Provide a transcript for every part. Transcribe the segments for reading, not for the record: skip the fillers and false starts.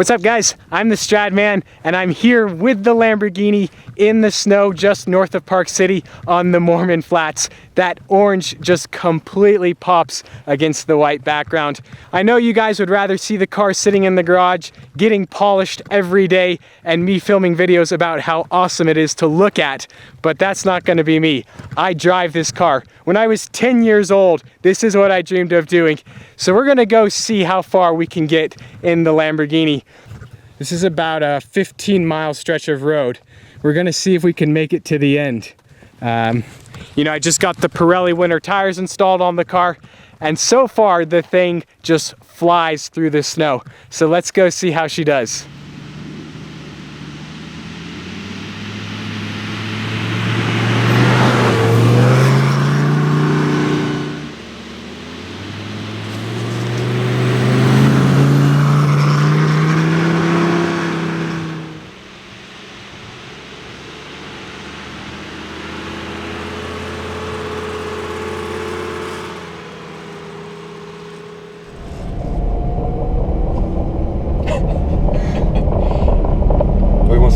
What's up, guys? I'm TheStradman, and I'm here with the Lamborghini in the snow just north of Park City on the Mormon Flats. That orange just completely pops against the white background. I know you guys would rather see the car sitting in the garage, getting polished every day, and me filming videos about how awesome it is to look at, but that's not gonna be me. I drive this car. When I was 10 years old, this is what I dreamed of doing. So we're gonna go see how far we can get in the Lamborghini. This is about a 15-mile stretch of road. We're gonna see if we can make it to the end. You know, I just got the Pirelli winter tires installed on the car, and so far the thing just flies through the snow. So let's go see how she does.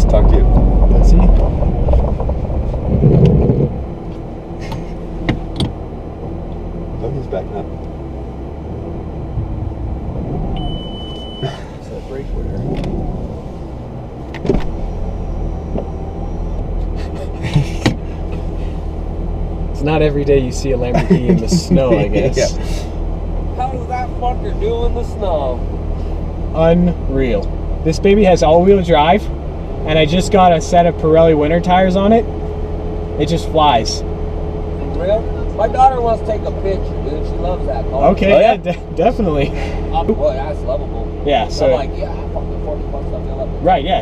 Talk to you. Does he? Oh, he's backing up. Is that brake wear? It's not every day you see a Lamborghini in the snow, I guess. Yeah. How does that fucker do in the snow? Unreal. This baby has all-wheel drive, and I just got a set of Pirelli winter tires on it. It just flies. Real? My daughter wants to take a picture, dude. She loves that car. Okay, oh, yeah, definitely. Boy, that's lovable. Yeah, so. I'm like, yeah, I fucking 40 bucks on that. Right, yeah.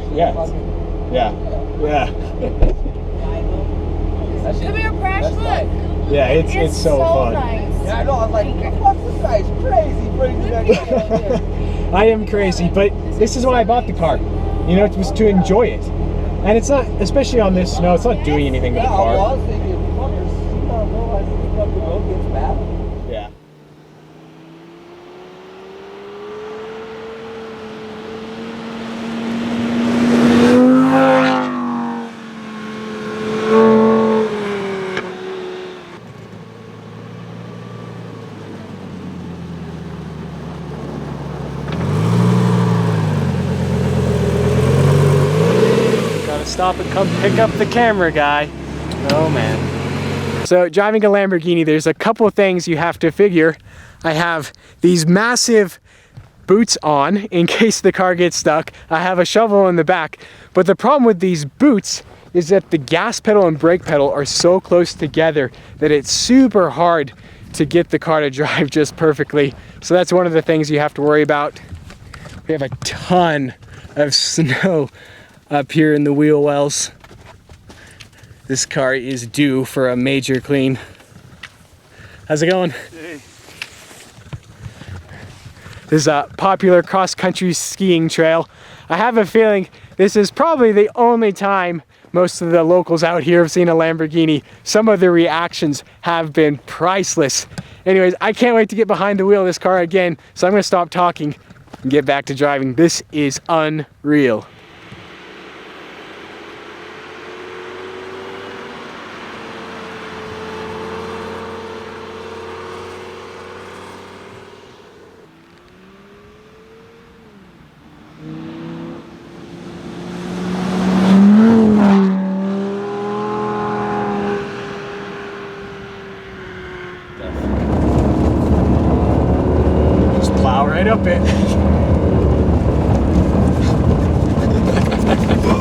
Come here, Crash, look. Yeah, it's so fun. Nice. Yeah, I know. I was like, fuck, this guy's crazy. Bringing that guy. I am crazy, but this is why I bought the car. You know, it was to enjoy it. And it's not, especially on this snow, it's not doing anything to the Yeah, well, I car. was thinking, fuckers, you don't realize this fucking road gets bad. Yeah. Stop and come pick up the camera guy. Oh man. So driving a Lamborghini, there's a couple things you have to figure. I have these massive boots on in case the car gets stuck. I have a shovel in the back. But the problem with these boots is that the gas pedal and brake pedal are so close together that it's super hard to get the car to drive just perfectly. So that's one of the things you have to worry about. We have a ton of snow up here in the wheel wells. This car is due for a major clean. How's it going? Hey. This is a popular cross-country skiing trail. I have a feeling this is probably the only time most of the locals out here have seen a Lamborghini. Some of the reactions have been priceless. Anyways, I can't wait to get behind the wheel of this car again, so I'm gonna stop talking and get back to driving. This is unreal. Right up it.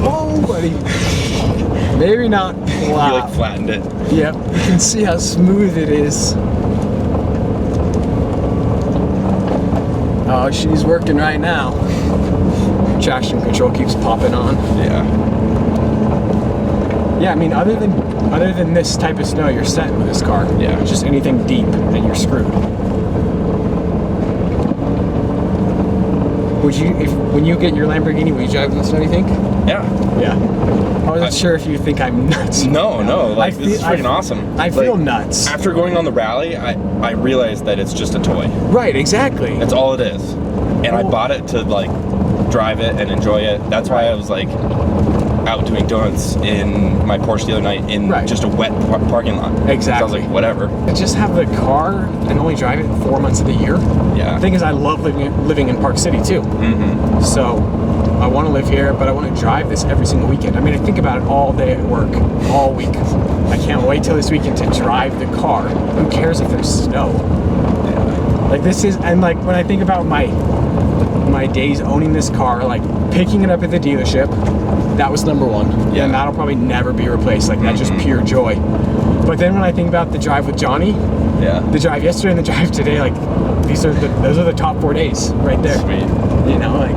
Oh, buddy. Maybe not flat. You like flattened it. Yep. You can see how smooth it is. Oh, she's working right now. Traction control keeps popping on. Yeah. Yeah, I mean, other than this type of snow, you're set with this car. Yeah. It's just anything deep, then you're screwed. Would you, when you get your Lamborghini, will you drive in the snow, you think? Yeah. Yeah. I wasn't sure if you think I'm nuts. No, like, this is freaking awesome. I feel nuts. After going on the rally, I realized that it's just a toy. Right, exactly. That's all it is. And I bought it to, like, drive it and enjoy it. That's why I was like out doing donuts in my Porsche the other night in just a wet parking lot. Exactly. So I was like, whatever. Just have the car and only drive it 4 months of the year. Yeah. The thing is, I love living in Park City too. So I want to live here, but I want to drive this every single weekend. I mean, I think about it all day at work, all week. I can't wait till this weekend to drive the car. Who cares if there's snow? Yeah. Like this is, and like when I think about my days owning this car, like picking it up at the dealership, that was number one. Yeah. And that'll probably never be replaced. Like that's just pure joy. But then when I think about the drive with Johnny, the drive yesterday and the drive today, like those are the top 4 days right there. Sweet. You know, like.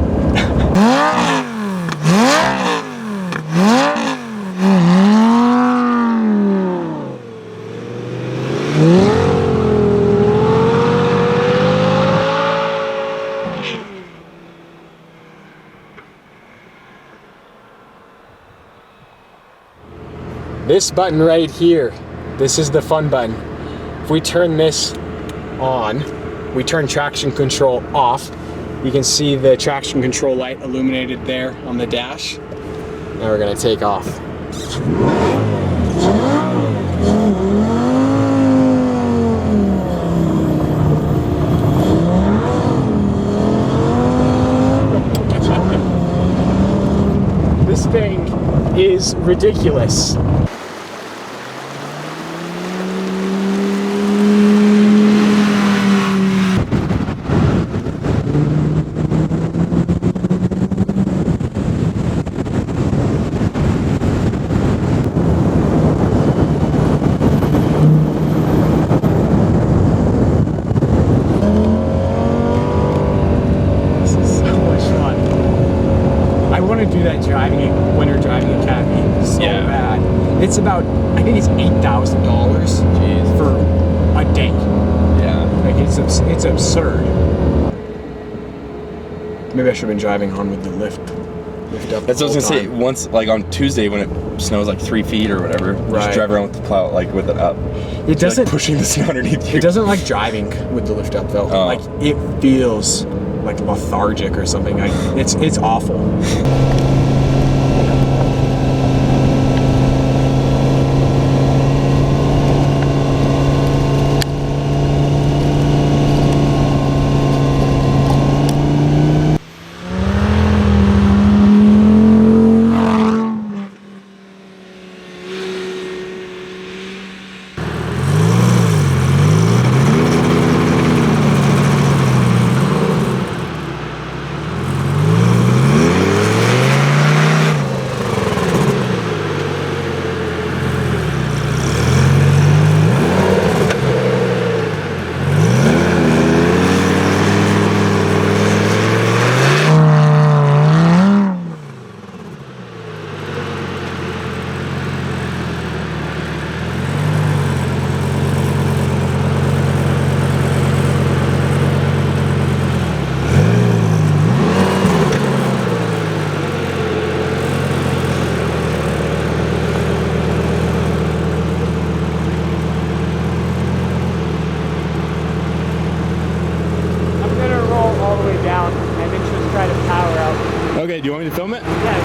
This button right here, this is the fun button. If we turn this on, we turn traction control off. You can see the traction control light illuminated there on the dash. Now we're gonna take off. This thing is ridiculous. Winter driving academy so bad. It's about, I think it's $8,000 for a day. Yeah. Like it's absurd. Maybe I should have been driving on with the lift up. That's what I was gonna say. Once, like on Tuesday when it snows like 3 feet or whatever, just drive around with the plow, like with it up. It doesn't like pushing the snow underneath you. It doesn't like driving with the lift up though. Like it feels like lethargic or something. Like it's awful. Okay, do you want me to film it? Yeah.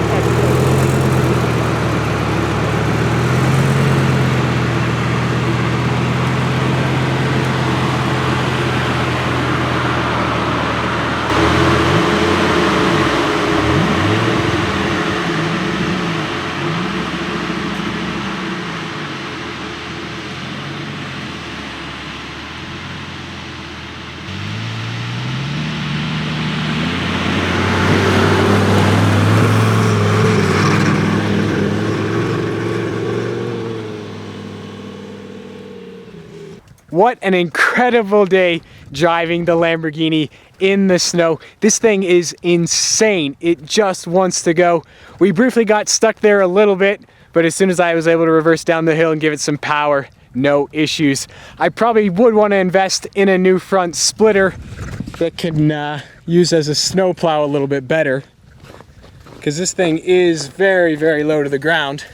What an incredible day driving the Lamborghini in the snow. This thing is insane. It just wants to go. We briefly got stuck there a little bit, but as soon as I was able to reverse down the hill and give it some power, no issues. I probably would want to invest in a new front splitter that can use as a snowplow a little bit better, because this thing is very, very low to the ground,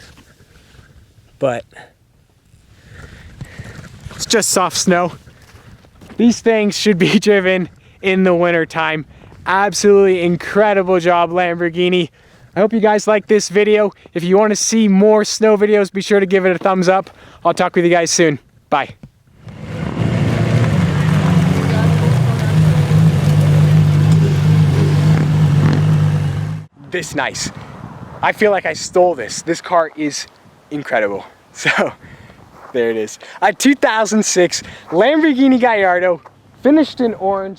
but it's just soft snow. These things should be driven in the winter time Absolutely incredible job, Lamborghini. I hope you guys like this video. If you want to see more snow videos, be sure to give it a thumbs up. I'll talk with you guys soon. Bye. This nice. I feel like I stole this. This car is incredible. So there it is. A 2006 Lamborghini Gallardo, finished in orange.